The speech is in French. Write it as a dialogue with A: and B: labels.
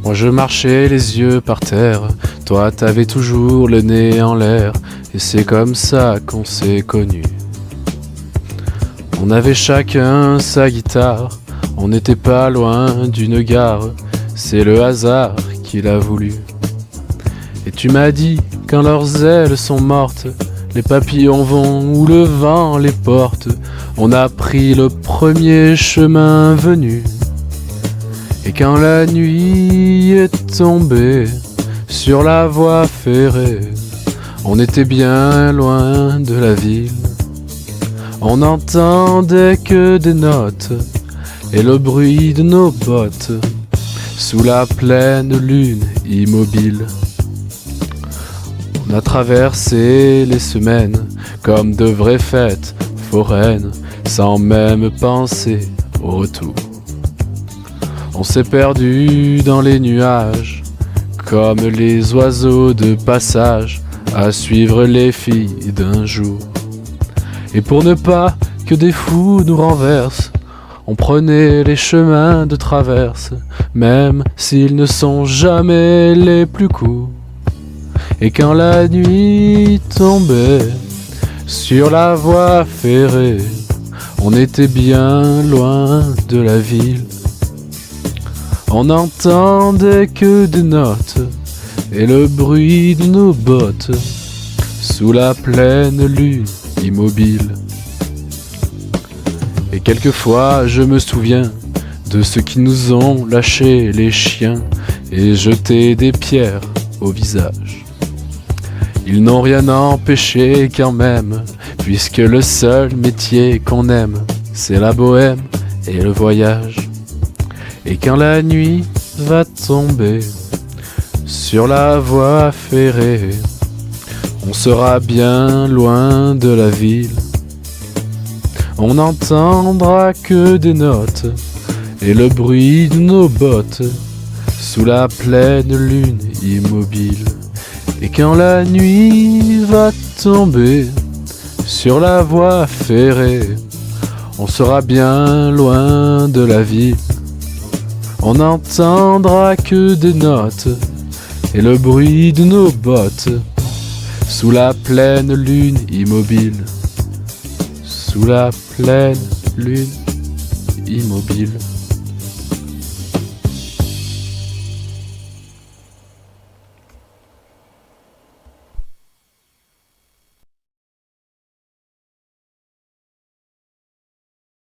A: Moi je marchais les yeux par terre, toi t'avais toujours le nez en l'air, et c'est comme ça qu'on s'est connus. On avait chacun sa guitare, on n'était pas loin d'une gare, c'est le hasard qui l'a voulu. Et tu m'as dit, quand leurs ailes sont mortes, les papillons vont où le vent les porte, on a pris le premier chemin venu. Et quand la nuit est tombée sur la voie ferrée, on était bien loin de la ville. On n'entendait que des notes et le bruit de nos bottes sous la pleine lune immobile. On a traversé les semaines comme de vraies fêtes foraines, sans même penser au retour. On s'est perdu dans les nuages, comme les oiseaux de passage, à suivre les filles d'un jour. Et pour ne pas que des fous nous renversent, on prenait les chemins de traverse, même s'ils ne sont jamais les plus courts. Et quand la nuit tombait sur la voie ferrée, on était bien loin de la ville. On n'entendait que des notes et le bruit de nos bottes sous la pleine lune immobile. Et quelquefois je me souviens de ceux qui nous ont lâché les chiens et jeté des pierres au visage. Ils n'ont rien empêché quand même, puisque le seul métier qu'on aime, c'est la bohème et le voyage. Et quand la nuit va tomber sur la voie ferrée, on sera bien loin de la ville. On n'entendra que des notes et le bruit de nos bottes sous la pleine lune immobile. Et quand la nuit va tomber sur la voie ferrée, on sera bien loin de la ville. On n'entendra que des notes et le bruit de nos bottes sous la pleine lune immobile. Sous la pleine lune immobile.